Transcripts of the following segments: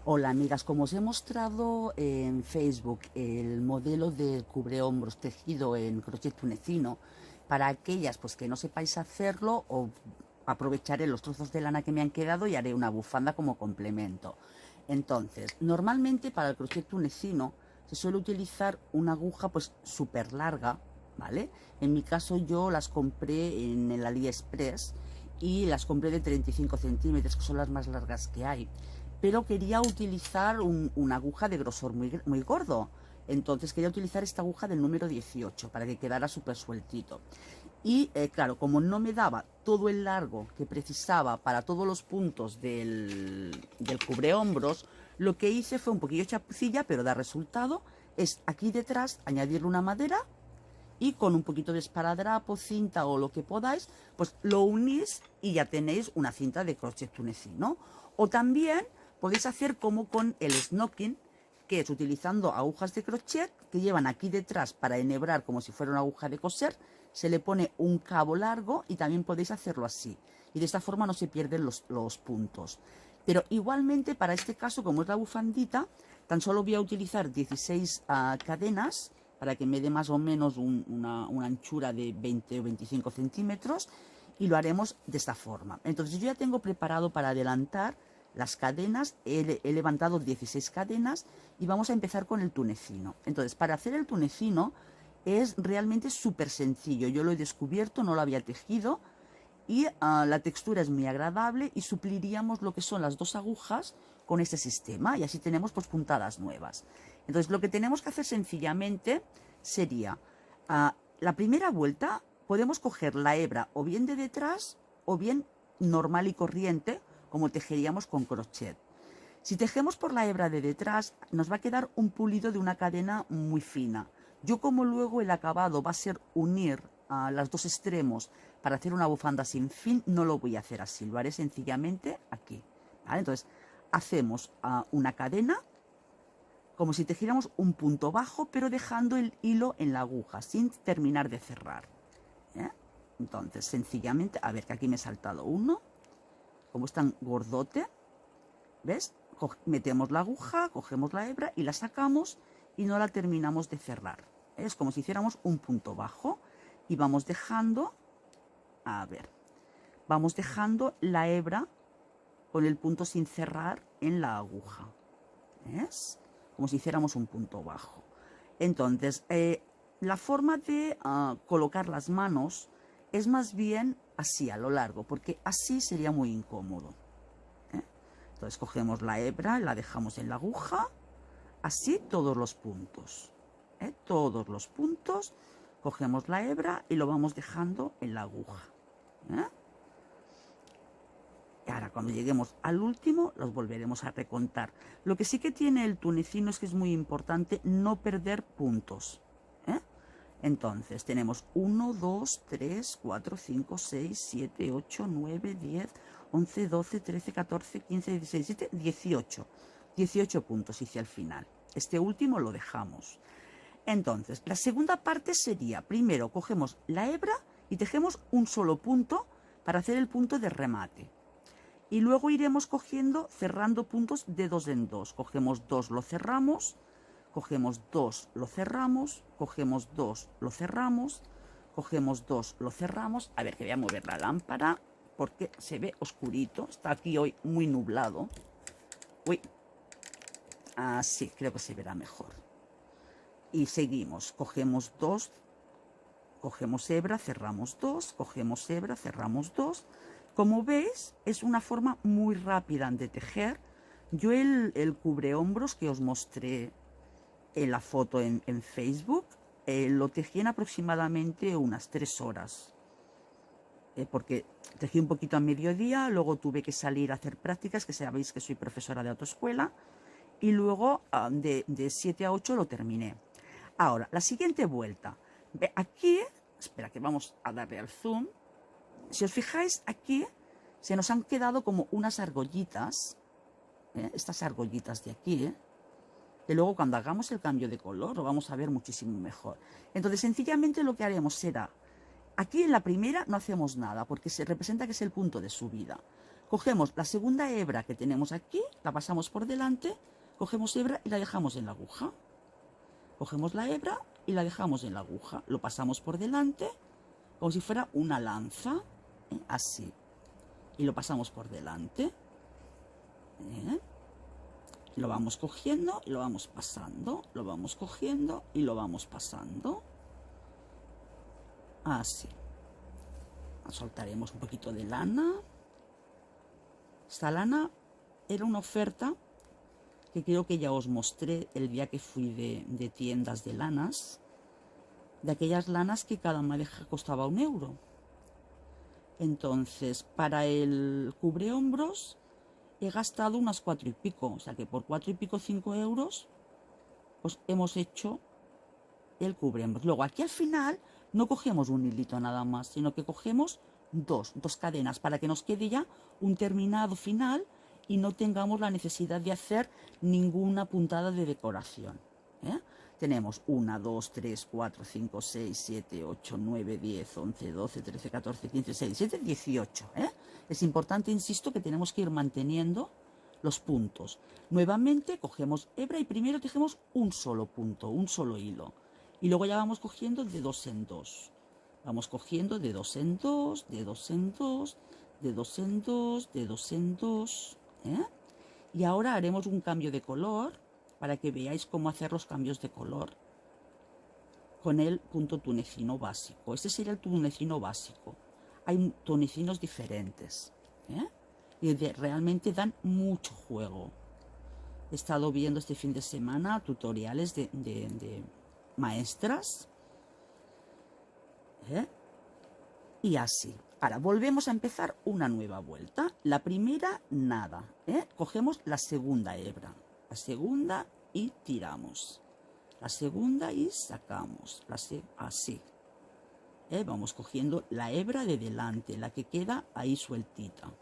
Hola amigas, como os he mostrado en Facebook el modelo de cubrehombros tejido en crochet tunecino, para aquellas pues que no sepáis hacerlo, o aprovecharé los trozos de lana que me han quedado y haré una bufanda como complemento. Entonces, normalmente para el crochet tunecino se suele utilizar una aguja pues súper larga, ¿vale? En mi caso yo las compré en el AliExpress y las compré de 35 centímetros, que son las más largas que hay, pero quería utilizar una aguja de grosor muy gordo. Entonces quería utilizar esta aguja del número 18 para que quedara súper sueltito. Y claro, como no me daba todo el largo que precisaba para todos los puntos del cubrehombros, lo que hice fue un poquillo chapucilla, pero da resultado, es aquí detrás añadirle una madera y con un poquito de esparadrapo, cinta o lo que podáis, pues lo unís y ya tenéis una cinta de crochet tunecino. O también podéis hacer como con el snocking, que es utilizando agujas de crochet que llevan aquí detrás para enhebrar como si fuera una aguja de coser, se le pone un cabo largo y también podéis hacerlo así. Y de esta forma no se pierden los puntos. Pero igualmente para este caso, como es la bufandita, tan solo voy a utilizar 16 cadenas para que me dé más o menos una anchura de 20 o 25 centímetros, y lo haremos de esta forma. Entonces yo ya tengo preparado para adelantar las cadenas, he levantado 16 cadenas y vamos a empezar con el tunecino. Entonces, para hacer el tunecino es realmente súper sencillo. Yo lo he descubierto, no lo había tejido, y la textura es muy agradable, y supliríamos lo que son las dos agujas con este sistema y así tenemos pues puntadas nuevas. Entonces lo que tenemos que hacer sencillamente sería la primera vuelta podemos coger la hebra o bien de detrás o bien normal y corriente, como tejeríamos con crochet. Si tejemos por la hebra de detrás nos va a quedar un pulido de una cadena muy fina. Yo, como luego el acabado va a ser unir a los dos extremos para hacer una bufanda sin fin, no lo voy a hacer así, lo haré sencillamente aquí, ¿vale? Entonces hacemos una cadena como si tejiéramos un punto bajo, pero dejando el hilo en la aguja sin terminar de cerrar, ¿eh? Entonces sencillamente, a ver, que aquí me he saltado uno, como es tan gordote, ¿ves? Metemos la aguja, cogemos la hebra y la sacamos y no la terminamos de cerrar. Es como si hiciéramos un punto bajo y vamos dejando, a ver, vamos dejando la hebra con el punto sin cerrar en la aguja, ¿ves? Como si hiciéramos un punto bajo. Entonces, la forma de colocar las manos es más bien así a lo largo, porque así sería muy incómodo, ¿eh? Entonces cogemos la hebra, la dejamos en la aguja, así todos los puntos, ¿eh? Todos los puntos, cogemos la hebra y lo vamos dejando en la aguja, ¿eh? Y ahora cuando lleguemos al último los volveremos a recontar. Lo que sí que tiene el tunecino es que es muy importante no perder puntos, ¿eh? Entonces tenemos 1, 2, 3, 4, 5, 6, 7, 8, 9, 10, 11, 12, 13, 14, 15, 16, 17, 18. 18 puntos hice al final. Este último lo dejamos. Entonces, la segunda parte sería, primero cogemos la hebra y tejemos un solo punto para hacer el punto de remate. Y luego iremos cogiendo, cerrando puntos de dos en dos. Cogemos dos, lo cerramos, cogemos dos, lo cerramos, cogemos dos, lo cerramos, cogemos dos, lo cerramos. A ver, que voy a mover la lámpara porque se ve oscurito. Está aquí hoy muy nublado. Uy, así creo que se verá mejor. Y seguimos, cogemos dos, cogemos hebra, cerramos dos, cogemos hebra, cerramos dos. Como veis, es una forma muy rápida de tejer. Yo el cubrehombros que os mostré en la foto en Facebook, lo tejí en aproximadamente unas 3 horas. Porque tejí un poquito a mediodía, luego tuve que salir a hacer prácticas, que sabéis que soy profesora de autoescuela, y luego de 7 a 8 lo terminé. Ahora, la siguiente vuelta. Aquí, espera que vamos a darle al zoom. Si os fijáis, aquí se nos han quedado como unas argollitas, estas argollitas de aquí, que luego cuando hagamos el cambio de color lo vamos a ver muchísimo mejor. Entonces sencillamente lo que haremos será, aquí en la primera no hacemos nada porque se representa que es el punto de subida. Cogemos la segunda hebra que tenemos aquí, la pasamos por delante, cogemos hebra y la dejamos en la aguja. Cogemos la hebra y la dejamos en la aguja. Lo pasamos por delante como si fuera una lanza, así. Y lo pasamos por delante. Lo vamos cogiendo y lo vamos pasando. Lo vamos cogiendo y lo vamos pasando. Así. Soltaremos un poquito de lana. Esta lana era una oferta que creo que ya os mostré el día que fui de tiendas de lanas, de aquellas lanas que cada madeja costaba 1 euro. Entonces, para el cubrehombros he gastado unas 4 y pico, o sea que por 4 y pico, 5 euros, pues hemos hecho el cubrehombros. Luego aquí al final no cogemos un hilito nada más, sino que cogemos dos cadenas para que nos quede ya un terminado final y no tengamos la necesidad de hacer ninguna puntada de decoración. Tenemos 1, 2, 3, 4, 5, 6, 7, 8, 9, 10, 11, 12, 13, 14, 15, 16, 17, 18. Es importante, insisto, que tenemos que ir manteniendo los puntos. Nuevamente cogemos hebra y primero tejemos un solo punto, un solo hilo. Y luego ya vamos cogiendo de 2 en 2. Vamos cogiendo de 2 en 2, de 2 en 2, de 2 en 2, de 2 en 2. Y ahora haremos un cambio de color para que veáis cómo hacer los cambios de color con el punto tunecino básico. Este sería el tunecino básico. Hay tunecinos diferentes y realmente dan mucho juego. He estado viendo este fin de semana tutoriales de maestras y así. Ahora volvemos a empezar una nueva vuelta. La primera nada, cogemos la segunda hebra, la segunda y tiramos, la segunda y sacamos, así. Vamos cogiendo la hebra de delante, la que queda ahí sueltita.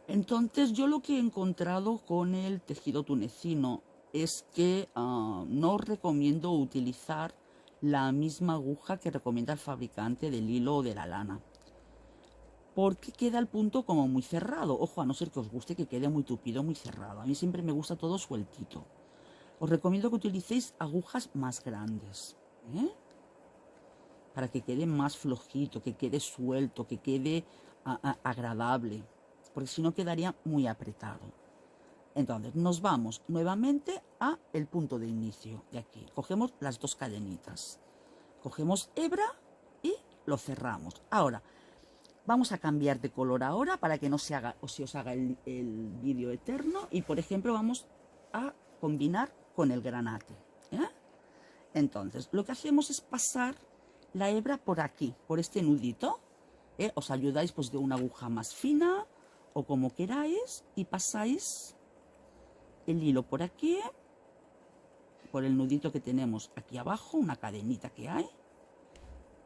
Entonces yo lo que he encontrado con el tejido tunecino es que no recomiendo utilizar la misma aguja que recomienda el fabricante del hilo o de la lana, porque queda el punto como muy cerrado. Ojo, a no ser que os guste que quede muy tupido, muy cerrado. A mí siempre me gusta todo sueltito. Os recomiendo que utilicéis agujas más grandes, para que quede más flojito, que quede suelto, que quede agradable, porque si no quedaría muy apretado. Entonces nos vamos nuevamente a el punto de inicio de aquí. Cogemos las 2 cadenitas, cogemos hebra y lo cerramos. Ahora vamos a cambiar de color ahora para que no se haga o se os haga el vídeo eterno. Y por ejemplo vamos a combinar con el granate. Entonces lo que hacemos es pasar la hebra por aquí, por este nudito. Os ayudáis pues de una aguja más fina o como queráis y pasáis el hilo por aquí, por el nudito que tenemos aquí abajo, una cadenita que hay.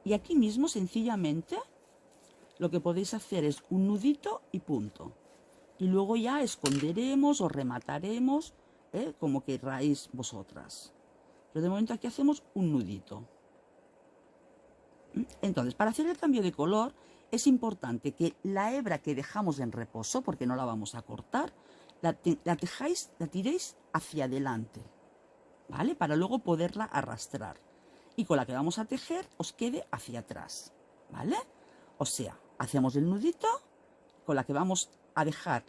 Y aquí mismo sencillamente lo que podéis hacer es un nudito y punto. Y luego ya esconderemos o remataremos como queráis vosotras. Pero de momento aquí hacemos un nudito. Entonces, para hacer el cambio de color es importante que la hebra que dejamos en reposo, porque no la vamos a cortar, la tiréis hacia adelante, ¿vale? Para luego poderla arrastrar. Y con la que vamos a tejer os quede hacia atrás, ¿vale? O sea, hacemos el nudito, con la que vamos a dejar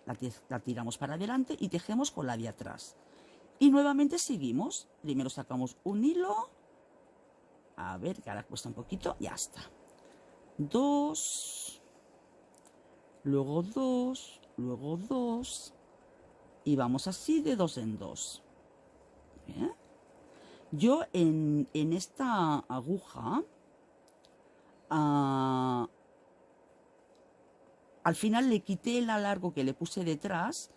la tiramos para adelante y tejemos con la de atrás. Y nuevamente seguimos. Primero sacamos un hilo. A ver, que ahora cuesta un poquito. Ya está. 2. Luego 2. Luego 2. Y vamos así de 2 en 2. Yo en esta aguja al final le quité el alargo que le puse detrás,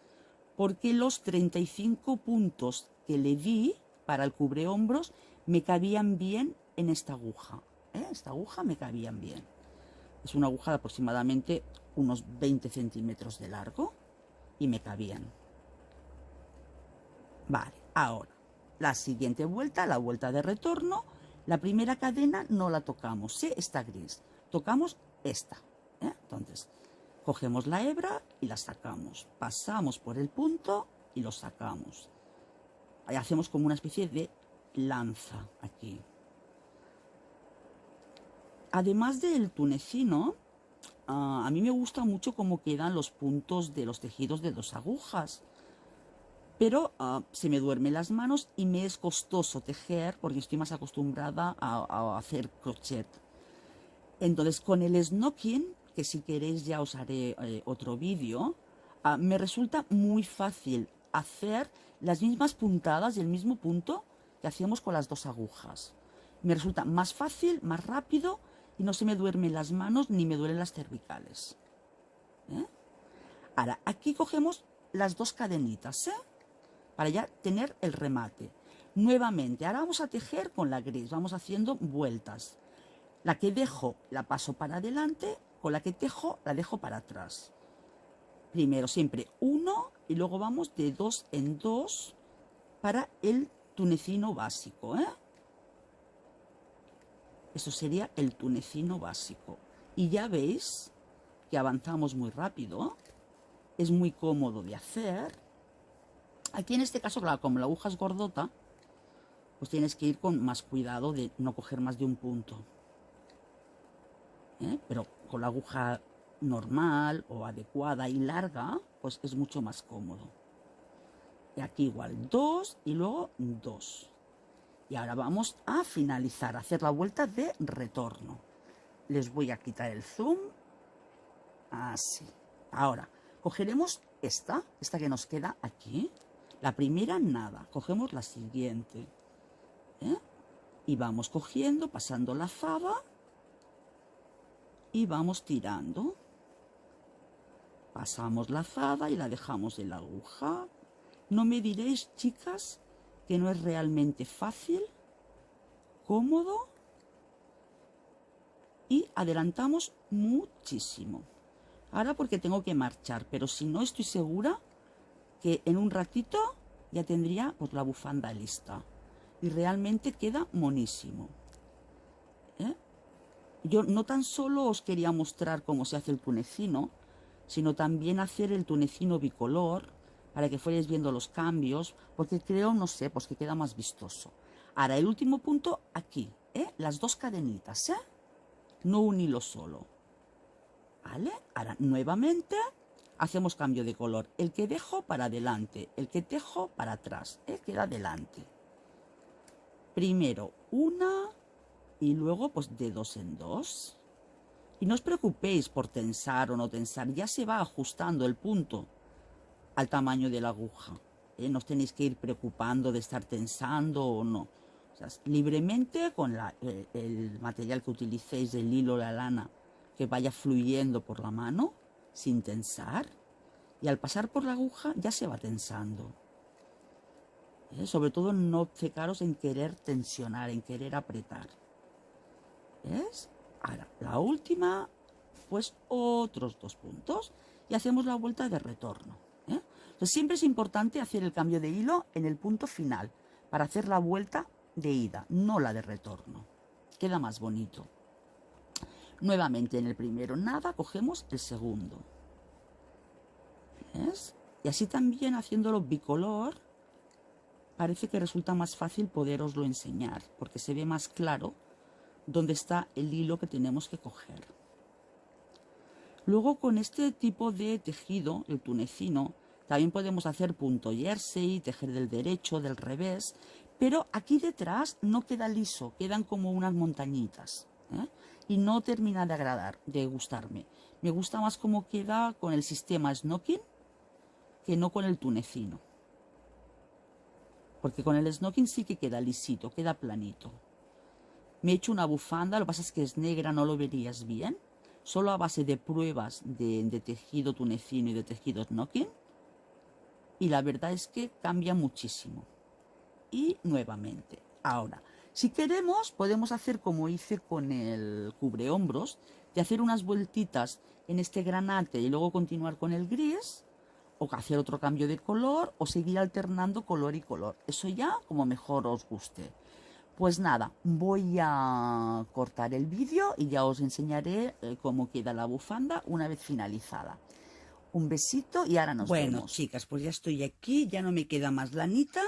porque los 35 puntos que le di para el cubrehombros me cabían bien en esta aguja. Esta aguja me cabían bien. Es una aguja de aproximadamente unos 20 centímetros de largo y me cabían. Vale, ahora la siguiente vuelta, la vuelta de retorno. La primera cadena no la tocamos, está gris. Tocamos esta. Entonces Cogemos la hebra y la sacamos. Pasamos por el punto y lo sacamos. Ahí hacemos como una especie de lanza aquí. Además del tunecino, a mí me gusta mucho cómo quedan los puntos de los tejidos de 2 agujas. Pero se me duermen las manos y me es costoso tejer porque estoy más acostumbrada a hacer crochet. Entonces con el snocking, que si queréis ya os haré otro vídeo, me resulta muy fácil hacer las mismas puntadas y el mismo punto que hacíamos con las 2 agujas. Me resulta más fácil, más rápido y no se me duermen las manos ni me duelen las cervicales. Ahora, aquí cogemos las 2 cadenitas, para ya tener el remate. Nuevamente, ahora vamos a tejer con la gris, vamos haciendo vueltas. La que dejo la paso para adelante, con la que tejo la dejo para atrás. Primero siempre 1 y luego vamos de 2 en 2 para el tunecino básico. Eso sería el tunecino básico. Y ya veis que avanzamos muy rápido, es muy cómodo de hacer. Aquí en este caso, claro, como la aguja es gordota, pues tienes que ir con más cuidado de no coger más de un punto. Pero con la aguja normal o adecuada y larga, pues es mucho más cómodo. Y aquí igual 2 y luego 2. Y ahora vamos a finalizar, a hacer la vuelta de retorno. Les voy a quitar el zoom. Así. Ahora, cogeremos esta que nos queda aquí. La primera nada, cogemos la siguiente. Y vamos cogiendo, pasando la lazada. Y vamos tirando. Pasamos la lazada y la dejamos en la aguja. No me diréis, chicas, que no es realmente fácil, cómodo y adelantamos muchísimo. Ahora porque tengo que marchar, pero si no estoy segura que en un ratito ya tendría pues la bufanda lista y realmente queda monísimo. Yo no tan solo os quería mostrar cómo se hace el tunecino, sino también hacer el tunecino bicolor, para que fuerais viendo los cambios, porque creo, no sé, pues que queda más vistoso. Ahora, el último punto aquí, las 2 cadenitas, no un hilo solo. ¿Vale? Ahora, nuevamente, hacemos cambio de color. El que dejo para adelante, el que tejo para atrás, queda adelante. Primero una y luego pues de 2 en 2. Y no os preocupéis por tensar o no tensar, ya se va ajustando el punto al tamaño de la aguja. No os tenéis que ir preocupando de estar tensando o no. O sea, libremente con el material que utilicéis, el hilo, la lana, que vaya fluyendo por la mano sin tensar. Y al pasar por la aguja ya se va tensando. Sobre todo no cecaros en querer tensionar, en querer apretar. ¿Ves? Ahora, la última, pues otros 2 puntos y hacemos la vuelta de retorno. Entonces, siempre es importante hacer el cambio de hilo en el punto final para hacer la vuelta de ida, no la de retorno. Queda más bonito. Nuevamente en el primero nada, cogemos el segundo. ¿Ves? Y así también haciéndolo bicolor, parece que resulta más fácil poderoslo enseñar, porque se ve más claro dónde está el hilo que tenemos que coger. Luego con este tipo de tejido, el tunecino, también podemos hacer punto jersey, tejer del derecho, del revés, pero aquí detrás no queda liso, quedan como unas montañitas, y no termina de agradar, de gustarme. Me gusta más cómo queda con el sistema snocking que no con el tunecino. Porque con el snocking sí que queda lisito, queda planito. Me he hecho una bufanda, lo que pasa es que es negra, no lo verías bien. Solo a base de pruebas de tejido tunecino y de tejido snocking. Y la verdad es que cambia muchísimo. Y nuevamente, ahora, si queremos, podemos hacer como hice con el cubrehombros, de hacer unas vueltitas en este granate y luego continuar con el gris, o hacer otro cambio de color, o seguir alternando color y color. Eso ya como mejor os guste. Pues nada, voy a cortar el vídeo y ya os enseñaré cómo queda la bufanda una vez finalizada. Un besito y ahora nos vemos. Bueno, chicas, pues ya estoy aquí, ya no me queda más lanita.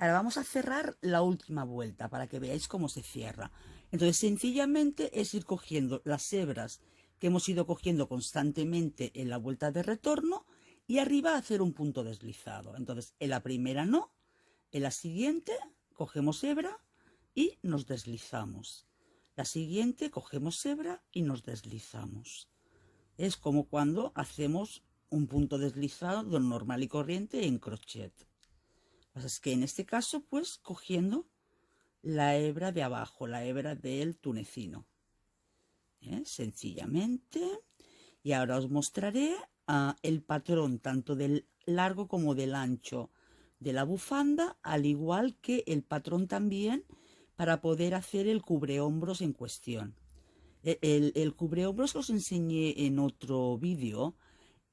Ahora vamos a cerrar la última vuelta para que veáis cómo se cierra. Entonces, sencillamente es ir cogiendo las hebras que hemos ido cogiendo constantemente en la vuelta de retorno y arriba hacer un punto deslizado. Entonces, en la primera no, en la siguiente cogemos hebra y nos deslizamos. La siguiente cogemos hebra y nos deslizamos. Es como cuando hacemos un punto deslizado normal y corriente en crochet. Lo que pasa es que en este caso, pues cogiendo la hebra de abajo, la hebra del tunecino. Sencillamente. Y ahora os mostraré el patrón tanto del largo como del ancho de la bufanda, al igual que el patrón también para poder hacer el cubrehombros en cuestión. El cubrehombros que os enseñé en otro vídeo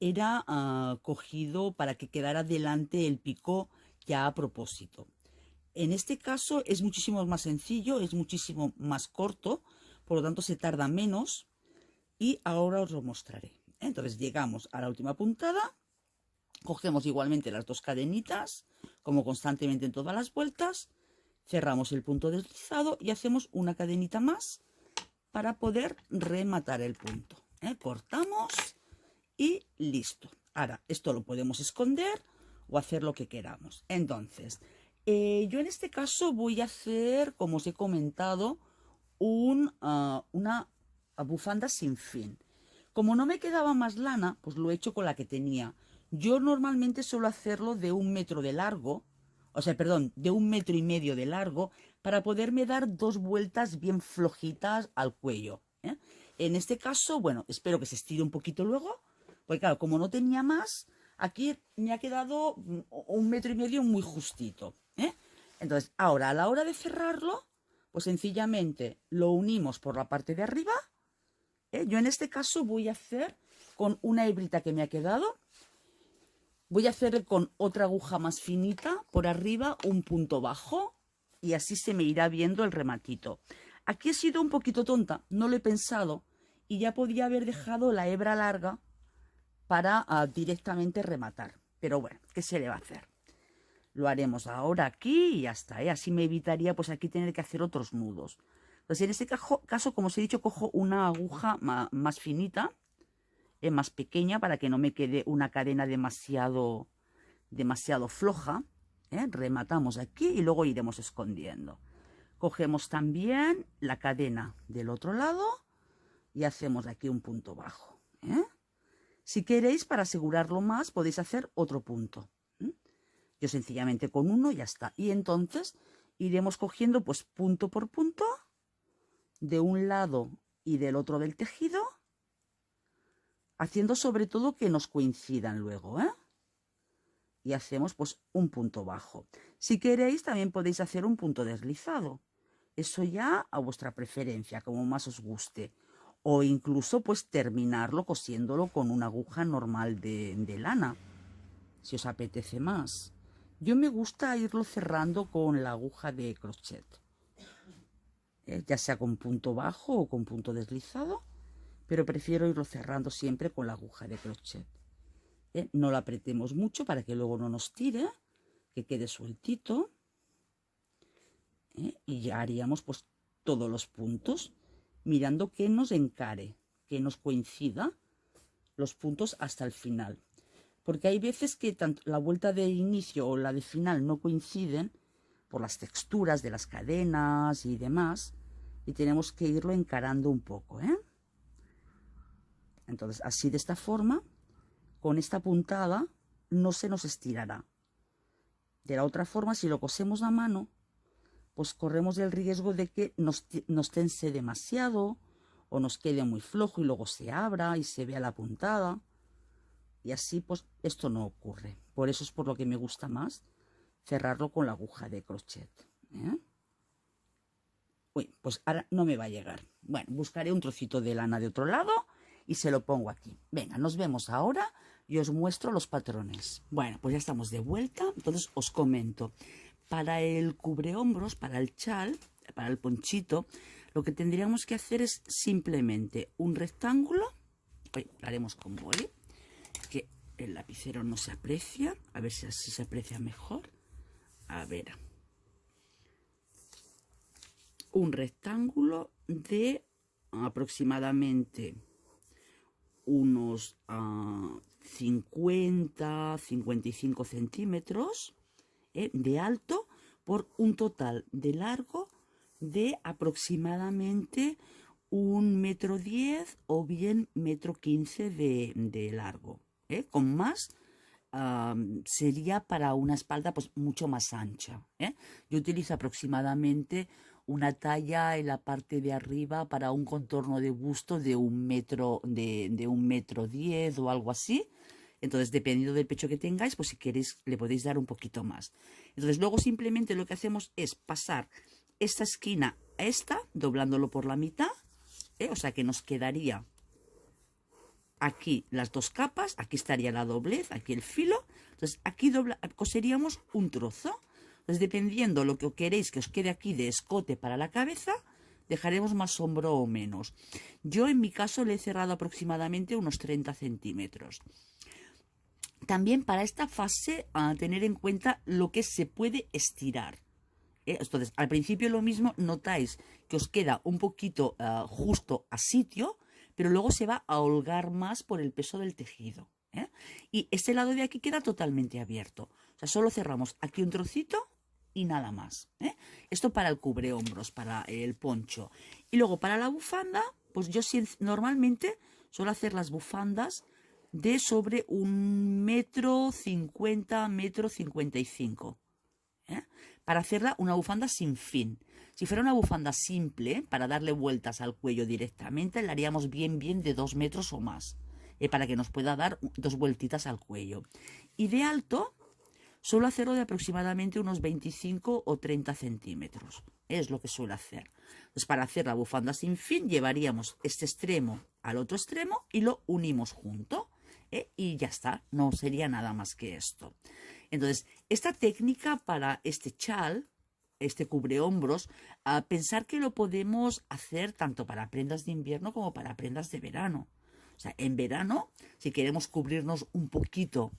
era cogido para que quedara delante el picot ya a propósito. En este caso es muchísimo más sencillo, es muchísimo más corto, por lo tanto se tarda menos y ahora os lo mostraré. Entonces llegamos a la última puntada, cogemos igualmente las dos cadenitas, como constantemente en todas las vueltas, cerramos el punto deslizado y hacemos una cadenita más para poder rematar el punto. Cortamos y listo. Ahora, esto lo podemos esconder o hacer lo que queramos. Entonces, yo en este caso voy a hacer, como os he comentado, una bufanda sin fin. Como no me quedaba más lana, pues lo he hecho con la que tenía. Yo normalmente suelo hacerlo de 1 metro de largo, o sea, perdón, de 1,5 metros de largo, para poderme dar 2 vueltas bien flojitas al cuello. En este caso, bueno, espero que se estire un poquito luego, porque claro, como no tenía más, aquí me ha quedado 1,5 metros muy justito. Entonces, ahora a la hora de cerrarlo, pues sencillamente lo unimos por la parte de arriba. Yo en este caso voy a hacer con una hebrita que me ha quedado, voy a hacer con otra aguja más finita por arriba un punto bajo y así se me irá viendo el rematito. Aquí he sido un poquito tonta, no lo he pensado y ya podía haber dejado la hebra larga para directamente rematar. Pero bueno, ¿qué se le va a hacer? Lo haremos ahora aquí y ya está. Así me evitaría pues aquí tener que hacer otros nudos. Entonces en este caso, como os he dicho, cojo una aguja más finita, más pequeña, para que no me quede una cadena demasiado floja. Rematamos aquí y luego iremos escondiendo. Cogemos también la cadena del otro lado y hacemos aquí un punto bajo. Si queréis, para asegurarlo más, podéis hacer otro punto. Yo sencillamente con uno ya está. Y entonces iremos cogiendo pues punto por punto de un lado y del otro del tejido, haciendo sobre todo que nos coincidan luego, y hacemos pues un punto bajo. Si queréis también podéis hacer un punto deslizado, eso ya a vuestra preferencia, como más os guste, o incluso pues terminarlo cosiéndolo con una aguja normal de lana, si os apetece más. Yo me gusta irlo cerrando con la aguja de crochet, ya sea con punto bajo o con punto deslizado, pero prefiero irlo cerrando siempre con la aguja de crochet. No la apretemos mucho para que luego no nos tire, que quede sueltito. Y ya haríamos pues todos los puntos, mirando que nos encare, que nos coincida los puntos hasta el final. Porque hay veces que tanto la vuelta de inicio o la de final no coinciden por las texturas de las cadenas y demás, y tenemos que irlo encarando un poco. Entonces, así de esta forma, con esta puntada no se nos estirará. De la otra forma, si lo cosemos a mano, pues corremos el riesgo de que nos tense demasiado o nos quede muy flojo y luego se abra y se vea la puntada. Y así pues esto no ocurre. Por eso es por lo que me gusta más cerrarlo con la aguja de crochet. Uy, pues ahora no me va a llegar. Bueno, buscaré un trocito de lana de otro lado y se lo pongo aquí. Venga, nos vemos ahora y os muestro los patrones. Bueno, pues ya estamos de vuelta. Entonces os comento. Para el cubrehombros, para el chal, para el ponchito, lo que tendríamos que hacer es simplemente un rectángulo. Hoy lo haremos con boli, que el lapicero no se aprecia. A ver si así se aprecia mejor. A ver. Un rectángulo de aproximadamente unos 50-55 centímetros de alto por un total de largo de aproximadamente 1,10 m o bien 1,15 m de largo. Con más sería para una espalda pues mucho más ancha. Yo utilizo aproximadamente una talla en la parte de arriba para un contorno de busto de 1 metro 10 o algo así. Entonces, dependiendo del pecho que tengáis, pues si queréis le podéis dar un poquito más. Entonces, luego simplemente lo que hacemos es pasar esta esquina a esta, doblándolo por la mitad, o sea que nos quedaría aquí las dos capas, aquí estaría la doblez, aquí el filo. Entonces, aquí coseríamos un trozo. Entonces, dependiendo lo que queréis que os quede aquí de escote para la cabeza, dejaremos más hombro o menos. Yo en mi caso le he cerrado aproximadamente unos 30 centímetros. También para esta fase a tener en cuenta lo que se puede estirar. Entonces, al principio lo mismo, notáis que os queda un poquito justo a sitio, pero luego se va a holgar más por el peso del tejido. Y este lado de aquí queda totalmente abierto. O sea, solo cerramos aquí un trocito y nada más. Esto para el cubrehombros, para el poncho. Y luego para la bufanda, pues yo normalmente suelo hacer las bufandas de sobre 1,50 m, 1,55 m. Para hacerla una bufanda sin fin. Si fuera una bufanda simple, para darle vueltas al cuello directamente, la haríamos bien de 2 metros o más. Para que nos pueda dar 2 vueltitas al cuello. Y de alto, suelo hacerlo de aproximadamente unos 25 o 30 centímetros. Es lo que suelo hacer. Entonces, para hacer la bufanda sin fin, llevaríamos este extremo al otro extremo y lo unimos junto. Y ya está, no sería nada más que esto. Entonces, esta técnica para este chal, este cubrehombros, pensar que lo podemos hacer tanto para prendas de invierno como para prendas de verano. O sea, en verano, si queremos cubrirnos un poquito,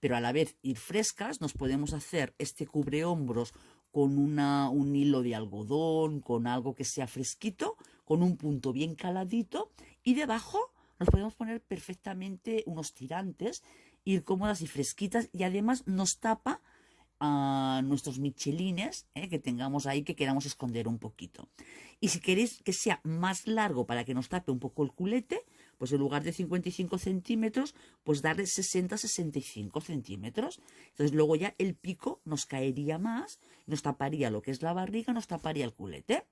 pero a la vez ir frescas, nos podemos hacer este cubrehombros con un hilo de algodón, con algo que sea fresquito, con un punto bien caladito, y debajo nos podemos poner perfectamente unos tirantes, ir cómodas y fresquitas, y además nos tapa nuestros michelines que tengamos ahí, que queramos esconder un poquito. Y si queréis que sea más largo para que nos tape un poco el culete, pues en lugar de 55 centímetros, pues darle 60-65 centímetros. Entonces luego ya el pico nos caería más, nos taparía lo que es la barriga, nos taparía el culete.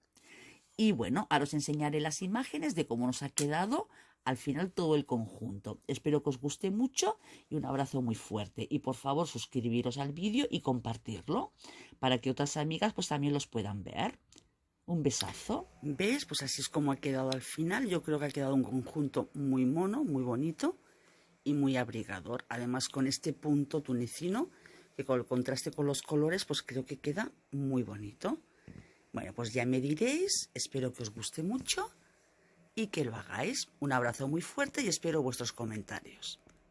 Y bueno, ahora os enseñaré las imágenes de cómo nos ha quedado al final todo el conjunto. Espero que os guste mucho y un abrazo muy fuerte. Y por favor suscribiros al vídeo y compartirlo para que otras amigas pues también los puedan ver. Un besazo. ¿Ves? Pues así es como ha quedado al final. Yo creo que ha quedado un conjunto muy mono, muy bonito y muy abrigador. Además con este punto tunecino, que con el contraste con los colores pues creo que queda muy bonito. Bueno, pues ya me diréis, espero que os guste mucho y que lo hagáis. Un abrazo muy fuerte y espero vuestros comentarios.